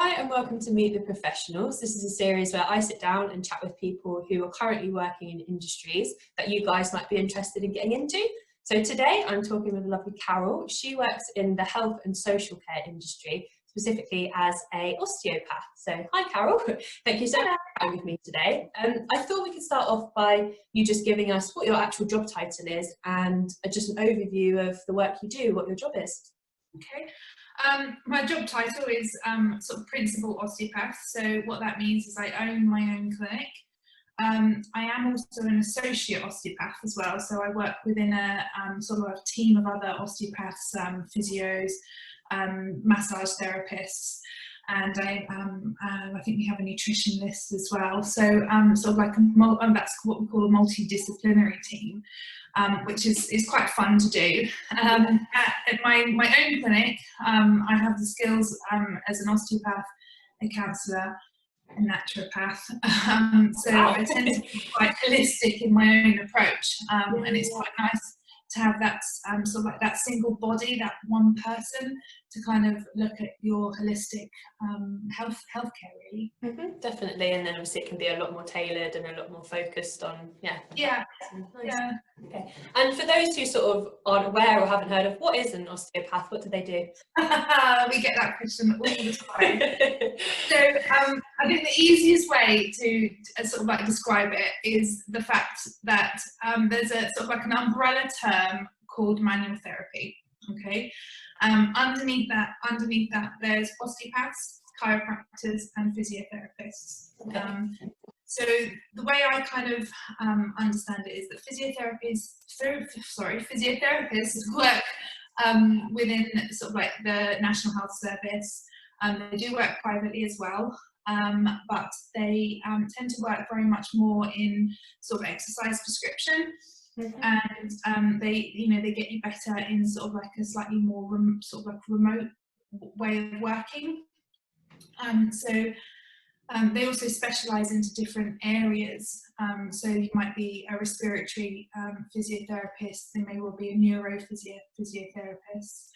Hi and welcome to Meet the Professionals. This is a series where I sit down and chat with people who are currently working in industries that you guys might be interested in getting into. So today I'm talking with the lovely Carol. She works in the health and social care industry, specifically as an osteopath. So hi Carol, thank you so much for being with me today. I thought we could start off by you just giving us what your actual job title is and just an overview of the work you do, what your job is. Okay. My job title is sort of principal osteopath. So what that means is I own my own clinic. I am also an associate osteopath as well. So I work within a sort of a team of other osteopaths, physios, massage therapists, and I think we have a nutritionist as well. So sort of like that's what we call a multidisciplinary team. Which is quite fun to do. At my own clinic, I have the skills as an osteopath, a counsellor, a naturopath. So I tend to be quite holistic in my own approach, and it's quite nice to have that sort of like that single body, that one person, to kind of look at your holistic healthcare really. Definitely, and then obviously it can be a lot more tailored and a lot more focused on Nice. Okay. And for those who sort of aren't aware or haven't heard of, what is an osteopath? What do they do? We get that question all the time. So I think the easiest way to sort of like describe it is the fact that there's a sort of like an umbrella term called manual therapy. Okay. Underneath that there's osteopaths, chiropractors and physiotherapists. So the way I kind of understand it is that physiotherapists work within sort of like the National Health Service. They do work privately as well, but they tend to work very much more in sort of exercise prescription. And they get you better in sort of like a slightly more remote way of working. They also specialise into different areas. So you might be a respiratory physiotherapist. They may well be a physiotherapist.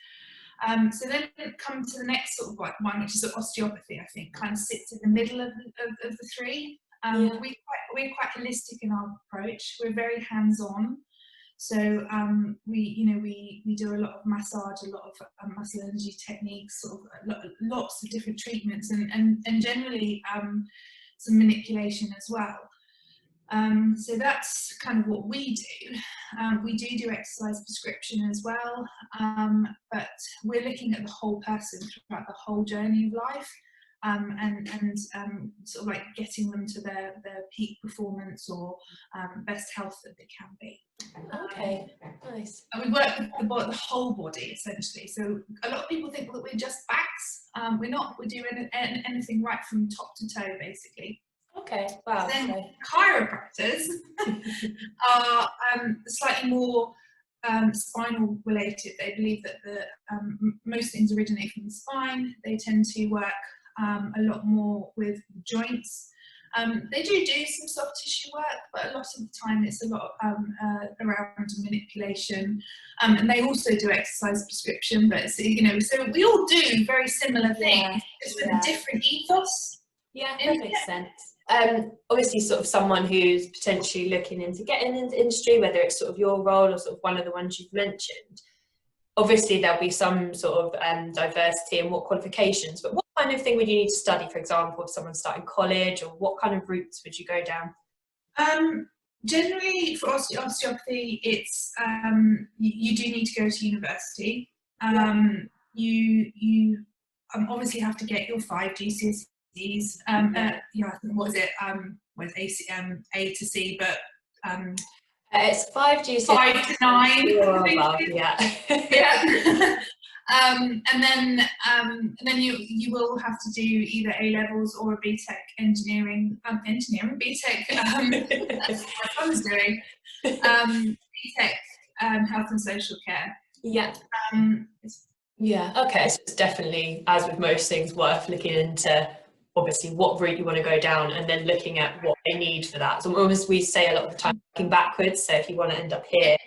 So then come to the next sort of one, which is osteopathy. I think kind of sits in the middle of the three. We're quite holistic in our approach. We're very hands-on. So we do a lot of massage, a lot of muscle energy techniques, sort of lots of different treatments, and generally some manipulation as well. So that's kind of what we do. We do exercise prescription as well, but we're looking at the whole person throughout the whole journey of life. And sort of like getting them to their peak performance or best health that they can be. Okay, nice. And we work with the whole body essentially. So a lot of people think that we're just backs. We're not. We do anything right from top to toe, basically. Okay, wow. Then chiropractors are slightly more spinal related. They believe that most things originate from the spine. They tend to work a lot more with joints. They do some soft tissue work, but a lot of the time it's a lot around manipulation. And they also do exercise prescription, but so we all do very similar things, just with a different ethos. Yeah, that makes sense. Obviously sort of someone who's potentially looking into getting into industry, whether it's sort of your role or sort of one of the ones you've mentioned, obviously there'll be some sort of diversity in what qualifications, but what kind of thing would you need to study, for example, if someone's starting college, or what kind of routes would you go down? Generally for osteopathy, it's you do need to go to university. You obviously have to get your 5 GCSEs. What is it? With A to C, but it's 5 GCSEs, 5 to 9. Above, yeah. And then you will have to do either A levels or a BTEC engineering BTEC. That's what my son's doing. BTEC health and social care. Yeah. Okay. So it's definitely, as with most things, worth looking into. Obviously what route you want to go down and then looking at what they need for that. So almost we say a lot of the time looking backwards, so if you want to end up here,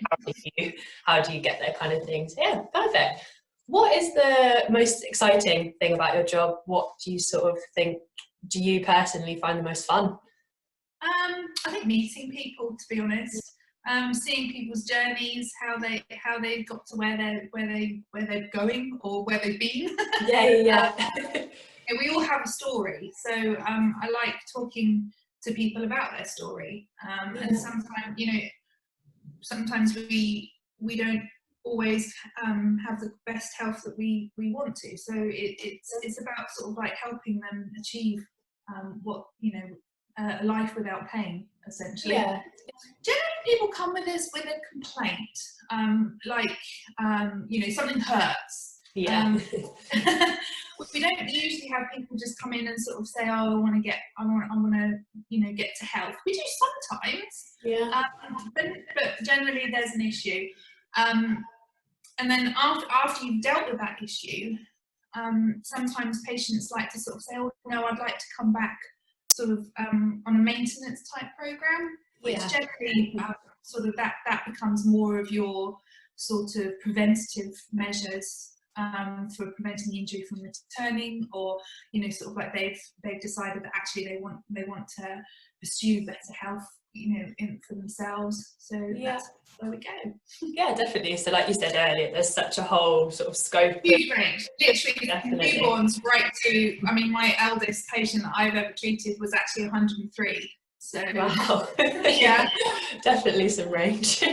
how do you get there kind of thing. So yeah, perfect. What is the most exciting thing about your job? What do you sort of think, do you personally find the most fun? I think meeting people, to be honest, seeing people's journeys, how they've got to where they're going or where they've been. Yeah. And we all have a story, so I like talking to people about their story. And sometimes, sometimes we don't always have the best health that we want to. So it's about sort of like helping them achieve what a life without pain, essentially. Yeah. Generally, people come with us with a complaint, like something hurts. Yeah. We don't usually have people just come in and sort of say, "Oh, I want to get to health." We do sometimes, Yeah. but generally there's an issue. And then after you've dealt with that issue, sometimes patients like to sort of say, "Oh no, I'd like to come back sort of on a maintenance type program," which generally sort of that becomes more of your sort of preventative measures for preventing the injury from returning, or sort of like they've decided that actually they want to pursue better health for themselves. So that's where we go. Yeah, definitely. So like you said earlier, there's such a whole sort of scope. Huge range, literally newborns right to, I mean, my eldest patient that I've ever treated was actually 103. So wow. Yeah. Definitely some range.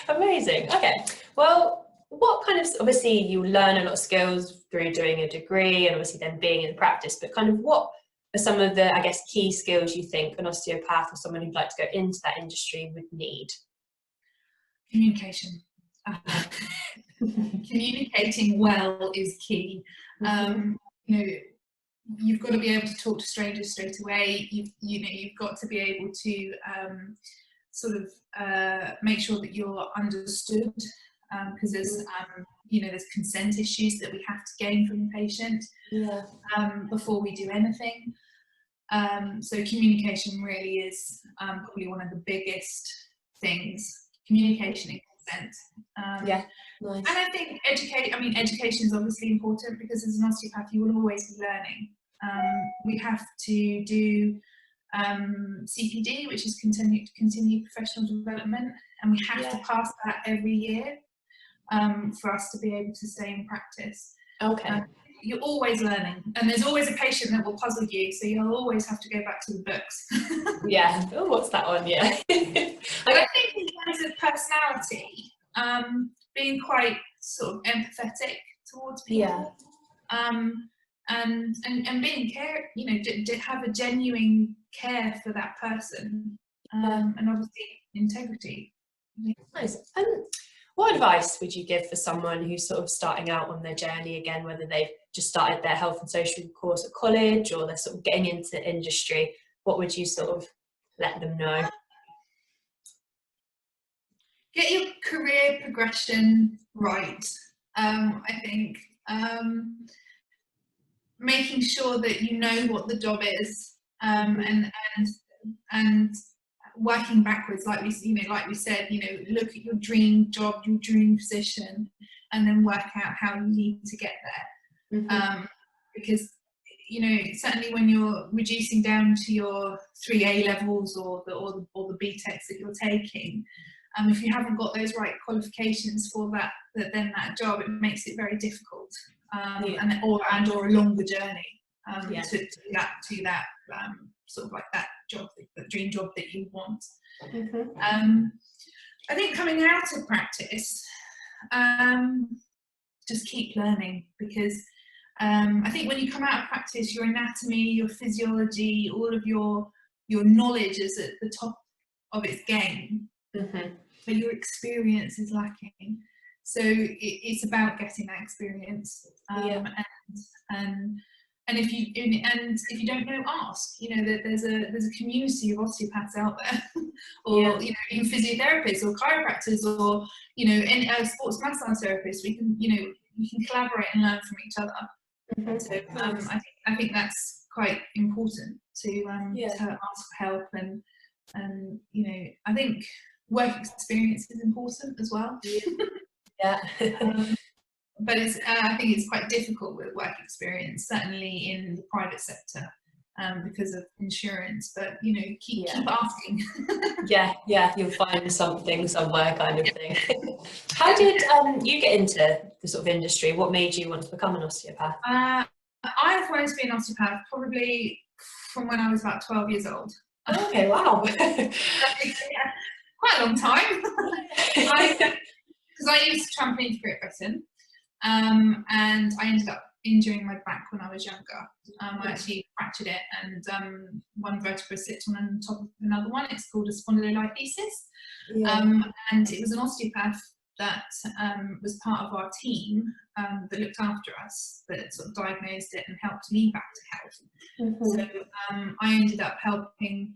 Amazing. Okay, well, what kind of, obviously you learn a lot of skills through doing a degree and obviously then being in practice, but kind of what are some of the, I guess, key skills you think an osteopath or someone who'd like to go into that industry would need? Communication. Communicating well is key. You've got to be able to talk to strangers straight away. You've got to be able to sort of make sure that you're understood, because there's there's consent issues that we have to gain from the patient before we do anything. So communication really is probably one of the biggest things. Communication and consent. Nice. And I think education is obviously important, because as an osteopath you will always be learning. We have to do CPD, which is continued professional development, and we have to pass that every year for us to be able to stay in practice. Okay. You're always learning, and there's always a patient that will puzzle you, so you'll always have to go back to the books. Yeah. Oh, what's that one? Yeah. I think in terms of personality, being quite sort of empathetic towards people, and being care, to have a genuine care for that person, and obviously integrity. Nice. What advice would you give for someone who's sort of starting out on their journey again, whether they've just started their health and social course at college or they're sort of getting into industry? What would you sort of let them know? Get your career progression right. I think making sure that you know what the job is, and working backwards, like we said, look at your dream job, your dream position, and then work out how you need to get there. Because certainly when you're reducing down to your 3 A levels or the BTECs that you're taking, if you haven't got those right qualifications for that job, it makes it very difficult, or a longer journey to that sort of like that job, the dream job that you want. I think coming out of practice, just keep learning, because I think when you come out of practice, your anatomy, your physiology, all of your knowledge is at the top of its game, but your experience is lacking. So it's about getting that experience, and if you don't know, ask. There's a community of osteopaths out there, or even physiotherapists or chiropractors, or any sports massage therapists. We can collaborate and learn from each other. So I think that's quite important to ask for help, and I think work experience is important as well. but it's, I think it's quite difficult with work experience, certainly in the private sector, because of insurance. But you know, keep asking. Yeah, you'll find something somewhere, kind of thing. How did you get into the sort of industry? What made you want to become an osteopath? I've always been an osteopath, probably from when I was about 12 years old. Okay, wow. Yeah, quite a long time. Because I used trampoline for Great Britain, and I ended up injuring my back when I was younger. I actually fractured it, and one vertebra sits on top of another one. It's called a spondylolisthesis. And it was an osteopath that was part of our team that looked after us, that sort of diagnosed it and helped me back to health. So I ended up helping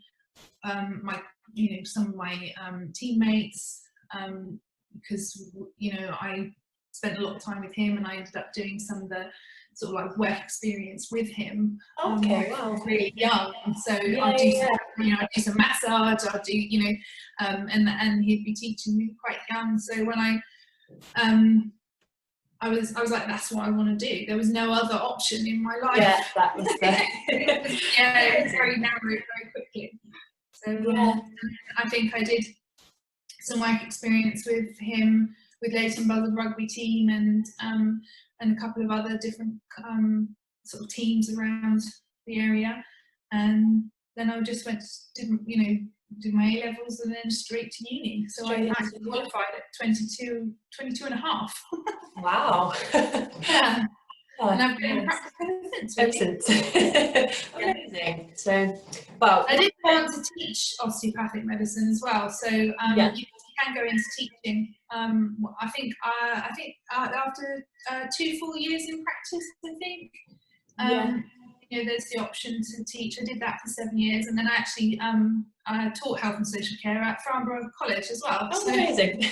some of my teammates, because I spent a lot of time with him, and I ended up doing some of the sort of like work experience with him. Okay, I wow. was really young, so I'd do some massage, I'd do and he'd be teaching me quite young. So when I was like, that's what I want to do. There was no other option in my life. Yeah, that was the it was very narrow very quickly. So I think I did some work experience with him, with Leighton Buzzard rugby team, and a couple of other different sort of teams around the area. And then I just went to did my A-levels and then straight to uni. So I actually qualified at 22 and a half. Wow. Yeah. And I've been in practice ever since. Amazing. So, well, I did want to teach osteopathic medicine as well. So you can go into teaching. I think after 2 full years in practice, I think. There's the option to teach. I did that for 7 years, and then I actually I taught health and social care at Farnborough College as well. Oh, so. Amazing.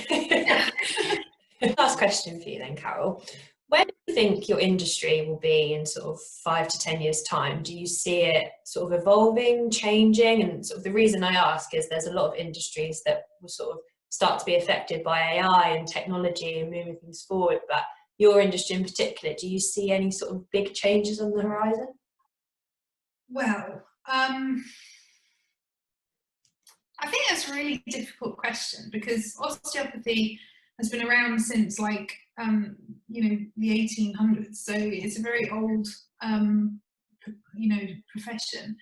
Last question for you then, Carol. Where do you think your industry will be in sort of 5 to 10 years' time? Do you see it sort of evolving, changing? And sort of the reason I ask is there's a lot of industries that will sort of start to be affected by AI and technology and moving things forward. But your industry in particular, do you see any sort of big changes on the horizon? Well, I think that's a really difficult question, because osteopathy has been around since the 1800s, so it's a very old profession.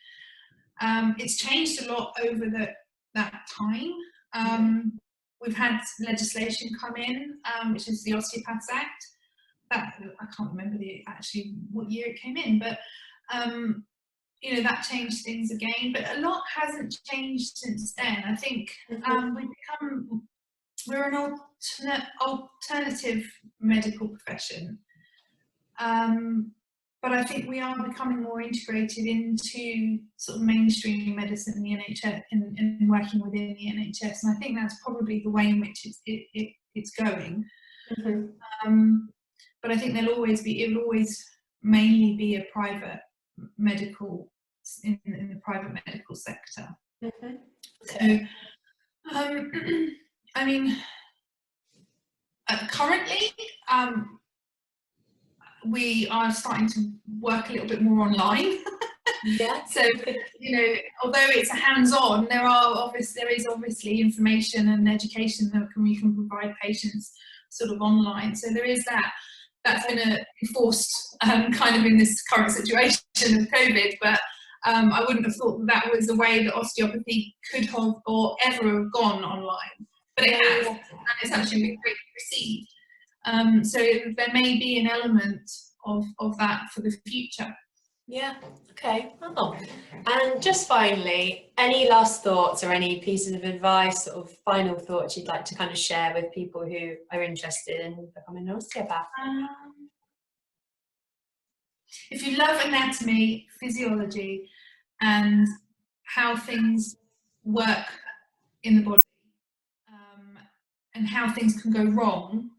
It's changed a lot over that time. We've had legislation come in, which is the Osteopaths Act. That, I can't remember actually what year it came in, but that changed things again. But a lot hasn't changed since then. I think we're an alternative medical profession, but I think we are becoming more integrated into sort of mainstream medicine in the NHS and working within the NHS, and I think that's probably the way in which it's going. But I think it will always mainly be a private medical, in the private medical sector. Okay. So I mean, currently we are starting to work a little bit more online. So although it's a hands-on, there is obviously information and education that we can provide patients sort of online. So there is that's going to be forced kind of in this current situation of COVID, but I wouldn't have thought that was the way that osteopathy could have or ever have gone online, but it has, and it's actually been greatly received. So there may be an element of that for the future. Yeah, okay. Oh. And just finally, any last thoughts or any pieces of advice or final thoughts you'd like to kind of share with people who are interested in becoming an osteopath? If you love anatomy, physiology, and how things work in the body, and how things can go wrong,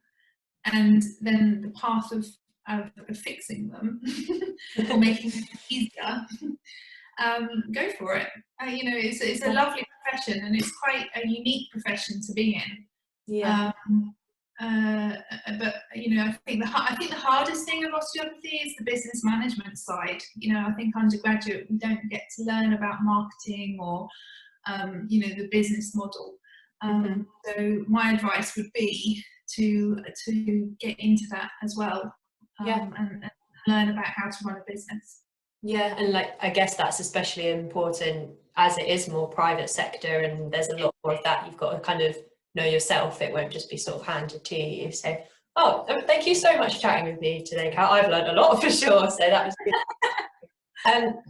and then the path of fixing them or making it easier, go for it. It's a lovely profession, and it's quite a unique profession to be in. but you know, I think the hardest thing of osteopathy is the business management side. You know, I think undergraduate we don't get to learn about marketing or you know, the business model. So my advice would be to get into that as well, and learn about how to run a business. Yeah, and like I guess that's especially important as it is more private sector, and there's a lot more of that. You've got to kind of know yourself. It won't just be sort of handed to you. So, oh, thank you so much for chatting with me today, Kat. I've learned a lot for sure. So that was good.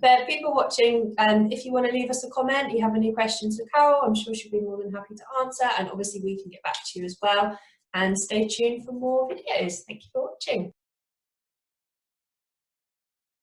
For people watching, if you want to leave us a comment, you have any questions for Carol, I'm sure she'll be more than happy to answer, and obviously we can get back to you as well. And stay tuned for more videos. Thank you for watching.